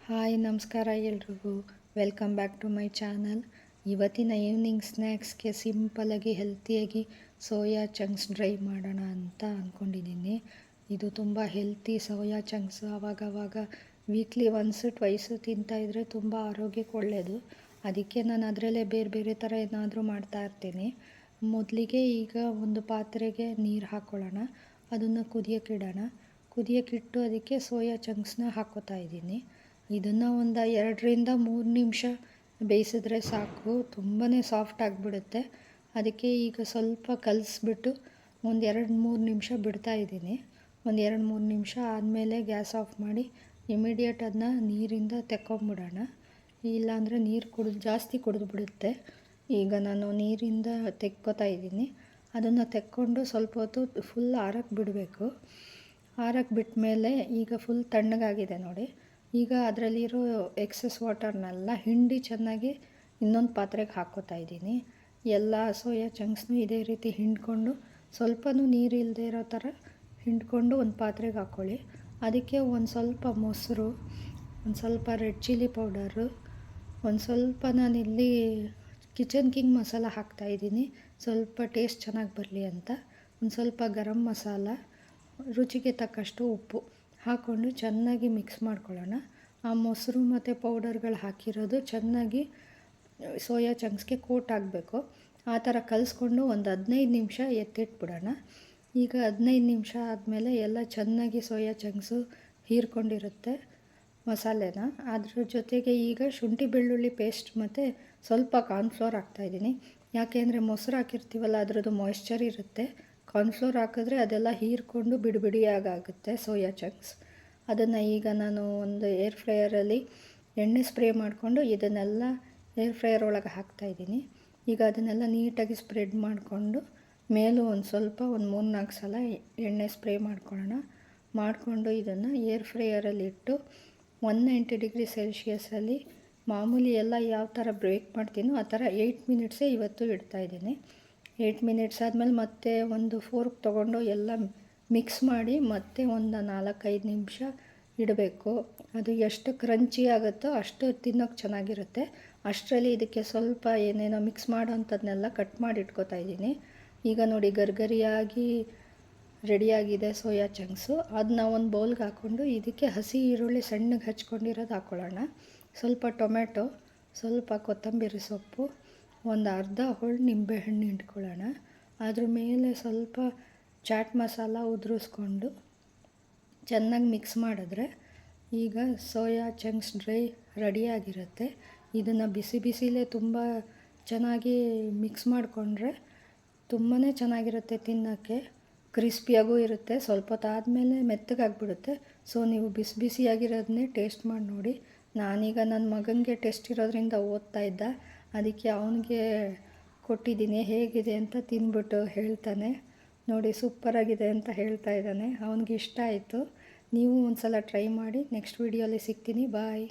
Hi ನಮಸ್ಕಾರ ಎಲ್ರಿಗೂ. Welcome back to my channel. ಇವತ್ತಿನ ಈವ್ನಿಂಗ್ ಸ್ನ್ಯಾಕ್ಸ್ಗೆ ಸಿಂಪಲಾಗಿ ಹೆಲ್ತಿಯಾಗಿ ಸೋಯಾ ಚಂಕ್ಸ್ ಡ್ರೈ ಮಾಡೋಣ ಅಂತ ಅಂದ್ಕೊಂಡಿದ್ದೀನಿ. ಇದು ತುಂಬ ಹೆಲ್ತಿ ಸೋಯಾ ಚಂಕ್ಸ್. ಆವಾಗವಾಗ ವೀಕ್ಲಿ ಒನ್ಸು ಟ್ವೈಸು ತಿಂತಾಯಿದ್ರೆ ತುಂಬ ಆರೋಗ್ಯಕ್ಕೆ ಒಳ್ಳೆಯದು. ಅದಕ್ಕೆ ನಾನು ಅದರಲ್ಲೇ ಬೇರೆ ಬೇರೆ ಥರ ಏನಾದರೂ ಮಾಡ್ತಾಯಿರ್ತೀನಿ. ಮೊದಲಿಗೆ ಈಗ ಒಂದು ಪಾತ್ರೆಗೆ ನೀರು ಹಾಕ್ಕೊಳ್ಳೋಣ. ಅದನ್ನು ಕುದಿಯೋಕ್ಕಿಟ್ಟು ಅದಕ್ಕೆ ಸೋಯಾ ಚಂಕ್ಸ್ನ ಹಾಕ್ಕೋತಾ ಇದ್ದೀನಿ. ಇದನ್ನು ಒಂದು 2ರಿಂದ 3 ನಿಮಿಷ ಬೇಯಿಸಿದ್ರೆ ಸಾಕು, ತುಂಬಾ ಸಾಫ್ಟ್ ಆಗಿಬಿಡುತ್ತೆ. ಅದಕ್ಕೆ ಈಗ ಸ್ವಲ್ಪ ಕಲಿಸ್ಬಿಟ್ಟು ಒಂದು 2-3 ನಿಮಿಷ ಬಿಡ್ತಾಯಿದ್ದೀನಿ. ಒಂದು 2-3 ನಿಮಿಷ ಆದಮೇಲೆ ಗ್ಯಾಸ್ ಆಫ್ ಮಾಡಿ ಇಮಿಡಿಯೇಟ್ ಅದನ್ನ ನೀರಿಂದ ತೆಕ್ಕೊಂಬಿಡೋಣ. ಇಲ್ಲಾಂದರೆ ನೀರು ಜಾಸ್ತಿ ಕುಡಿದ್ಬಿಡುತ್ತೆ. ಈಗ ನಾನು ನೀರಿಂದ ತೆಕ್ಕೋತಾ ಇದ್ದೀನಿ. ಅದನ್ನು ತೆಕ್ಕೊಂಡು ಸ್ವಲ್ಪ ಹೊತ್ತು ಫುಲ್ ಆರಕ್ಕೆ ಬಿಡಬೇಕು. ಆರಕ್ಕೆ ಬಿಟ್ಟ ಮೇಲೆ ಈಗ ಫುಲ್ ತಣ್ಣಗಾಗಿದೆ ನೋಡಿ. ಈಗ ಅದರಲ್ಲಿರೋ ಎಕ್ಸಸ್ ವಾಟರ್ನೆಲ್ಲ ಹಿಂಡಿ ಚೆನ್ನಾಗಿ ಇನ್ನೊಂದು ಪಾತ್ರೆಗೆ ಹಾಕ್ಕೋತಾ ಇದ್ದೀನಿ. ಎಲ್ಲ ಸೋಯಾ ಚಂಕ್ಸ್ನೂ ಇದೇ ರೀತಿ ಹಿಂಡ್ಕೊಂಡು ಸ್ವಲ್ಪನೂ ನೀರು ಇಲ್ಲದೆ ಇರೋ ಥರ ಹಿಂಡ್ಕೊಂಡು ಒಂದು ಪಾತ್ರೆಗೆ ಹಾಕ್ಕೊಳ್ಳಿ. ಅದಕ್ಕೆ ಒಂದು ಸ್ವಲ್ಪ ಮೊಸರು, ಒಂದು ಸ್ವಲ್ಪ ರೆಡ್ ಚಿಲ್ಲಿ ಪೌಡರು, ಒಂದು ಸ್ವಲ್ಪ ನಾನಿಲ್ಲಿ ಕಿಚನ್ ಕಿಂಗ್ ಮಸಾಲ ಹಾಕ್ತಾಯಿದ್ದೀನಿ, ಸ್ವಲ್ಪ ಟೇಸ್ಟ್ ಚೆನ್ನಾಗಿ ಬರಲಿ ಅಂತ. ಒಂದು ಸ್ವಲ್ಪ ಗರಂ ಮಸಾಲ, ರುಚಿಗೆ ತಕ್ಕಷ್ಟು ಉಪ್ಪು ಹಾಕ್ಕೊಂಡು ಚೆನ್ನಾಗಿ ಮಿಕ್ಸ್ ಮಾಡ್ಕೊಳ್ಳೋಣ. ಆ ಮೊಸರು ಮತ್ತು ಪೌಡರ್ಗಳು ಹಾಕಿರೋದು ಚೆನ್ನಾಗಿ ಸೋಯಾ ಚಂಕ್ಸ್ಗೆ ಕೋಟ್ ಆಗಬೇಕು. ಆ ಥರ ಕಲಿಸ್ಕೊಂಡು ಒಂದು 15 ನಿಮಿಷ ಎತ್ತಿಟ್ಬಿಡೋಣ. ಈಗ 15 ನಿಮಿಷ ಆದಮೇಲೆ ಎಲ್ಲ ಚೆನ್ನಾಗಿ ಸೋಯಾ ಚಂಕ್ಸು ಹೀರ್ಕೊಂಡಿರುತ್ತೆ ಮಸಾಲೆನ. ಅದ್ರ ಜೊತೆಗೆ ಈಗ ಶುಂಠಿ ಬೆಳ್ಳುಳ್ಳಿ ಪೇಸ್ಟ್ ಮತ್ತು ಸ್ವಲ್ಪ ಕಾರ್ನ್ಫ್ಲೋರ್ ಹಾಕ್ತಾಯಿದ್ದೀನಿ. ಯಾಕೆ ಅಂದರೆ ಮೊಸರು ಹಾಕಿರ್ತೀವಲ್ಲ, ಅದರದ್ದು ಮಾಯ್ಶ್ಚರ್ ಇರುತ್ತೆ. ಕಾರ್ನ್ಫ್ಲೋರ್ ಹಾಕಿದ್ರೆ ಅದೆಲ್ಲ ಹೀರ್ಕೊಂಡು ಬಿಡಿಯಾಗುತ್ತೆ ಸೋಯಾ ಚಂಕ್ಸ್. ಅದನ್ನು ಈಗ ನಾನು ಒಂದು ಏರ್ ಫ್ರೈಯರಲ್ಲಿ ಎಣ್ಣೆ ಸ್ಪ್ರೇ ಮಾಡಿಕೊಂಡು ಇದನ್ನೆಲ್ಲ ಏರ್ ಫ್ರೈಯರ್ ಒಳಗೆ ಹಾಕ್ತಾಯಿದ್ದೀನಿ. ಈಗ ಅದನ್ನೆಲ್ಲ ನೀಟಾಗಿ ಸ್ಪ್ರೆಡ್ ಮಾಡಿಕೊಂಡು ಮೇಲೂ ಒಂದು ಸ್ವಲ್ಪ ಒಂದು 3-4 ಸಲ ಎಣ್ಣೆ ಸ್ಪ್ರೇ ಮಾಡಿಕೊಂಡು ಇದನ್ನು ಏರ್ ಫ್ರೈಯರಲ್ಲಿ ಇಟ್ಟು 190 ಡಿಗ್ರಿ ಸೆಲ್ಶಿಯಸಲ್ಲಿ ಮಾಮೂಲಿ ಎಲ್ಲ ಯಾವ ಥರ ಬ್ರೇಕ್ ಮಾಡ್ತೀನೋ ಆ ಥರ 8 ಮಿನಿಟ್ಸೇ ಇವತ್ತು ಇಡ್ತಾಯಿದ್ದೀನಿ. 8 ಮಿನಿಟ್ಸ್ ಆದಮೇಲೆ ಮತ್ತೆ ಒಂದು ಫೋರ್ಕ್ ತೊಗೊಂಡು ಎಲ್ಲ ಮಿಕ್ಸ್ ಮಾಡಿ ಮತ್ತೆ ಒಂದು 4-5 ನಿಮಿಷ ಇಡಬೇಕು. ಅದು ಎಷ್ಟು ಕ್ರಂಚಿ ಆಗುತ್ತೋ ಅಷ್ಟು ತಿನ್ನೋಕ್ಕೆ ಚೆನ್ನಾಗಿರುತ್ತೆ. ಅಷ್ಟರಲ್ಲಿ ಇದಕ್ಕೆ ಸ್ವಲ್ಪ ಏನೇನೋ ಮಿಕ್ಸ್ ಮಾಡೋಂಥದ್ದನ್ನೆಲ್ಲ ಕಟ್ ಮಾಡಿ ಇಟ್ಕೋತಾ ಇದ್ದೀನಿ. ಈಗ ನೋಡಿ ಗರಿಗರಿಯಾಗಿ ರೆಡಿಯಾಗಿದೆ ಸೋಯಾ ಚಂಕ್ಸು. ಅದನ್ನ ಒಂದು ಬೌಲ್ಗೆ ಹಾಕ್ಕೊಂಡು ಇದಕ್ಕೆ ಹಸಿ ಈರುಳ್ಳಿ ಸಣ್ಣಗೆ ಹಚ್ಕೊಂಡಿರೋದು ಹಾಕ್ಕೊಳ್ಳೋಣ. ಸ್ವಲ್ಪ ಟೊಮೆಟೊ, ಸ್ವಲ್ಪ ಕೊತ್ತಂಬರಿ ಸೊಪ್ಪು, ಒಂದು ಅರ್ಧ ಹೋಳು ನಿಂಬೆಹಣ್ಣು ಇಟ್ಕೊಳ್ಳೋಣ. ಅದ್ರ ಮೇಲೆ ಸ್ವಲ್ಪ ಚಾಟ್ ಮಸಾಲ ಉದುರಿಸ್ಕೊಂಡು ಚೆನ್ನಾಗಿ ಮಿಕ್ಸ್ ಮಾಡಿದ್ರೆ ಈಗ ಸೋಯಾ ಚಂಕ್ಸ್ ಡ್ರೈ ರೆಡಿಯಾಗಿರುತ್ತೆ. ಇದನ್ನು ಬಿಸಿಲೇ ತುಂಬ ಚೆನ್ನಾಗಿ ಮಿಕ್ಸ್ ಮಾಡಿಕೊಂಡ್ರೆ ತುಂಬಾ ಚೆನ್ನಾಗಿರುತ್ತೆ ತಿನ್ನೋಕ್ಕೆ. ಕ್ರಿಸ್ಪಿಯಾಗೂ ಇರುತ್ತೆ. ಸ್ವಲ್ಪ ಹೊತ್ತು ಆದಮೇಲೆ ಮೆತ್ತಗಾಗಿಬಿಡುತ್ತೆ. ಸೊ ನೀವು ಬಿಸಿಯಾಗಿರೋದನ್ನೇ ಟೇಸ್ಟ್ ಮಾಡಿ ನೋಡಿ. ನಾನೀಗ ನನ್ನ ಮಗನಿಗೆ ಟೆಸ್ಟ್ ಇರೋದ್ರಿಂದ ಓದ್ತಾ ಇದ್ದ, ಅದಕ್ಕೆ ಅವನಿಗೆ ಕೊಟ್ಟಿದ್ದೀನಿ. ಹೇಗಿದೆ ಅಂತ ತಿಂದ್ಬಿಟ್ಟು ಹೇಳ್ತಾನೆ. ನೋಡಿ ಸೂಪರಾಗಿದೆ ಅಂತ ಹೇಳ್ತಾ ಇದ್ದಾನೆ. ಅವನಿಗೆ ಇಷ್ಟ ಆಯಿತು. ನೀವು ಒಂದು ಸಲ ಟ್ರೈ ಮಾಡಿ. ನೆಕ್ಸ್ಟ್ ವೀಡಿಯೋಲಿ ಸಿಗ್ತೀನಿ. ಬಾಯ್.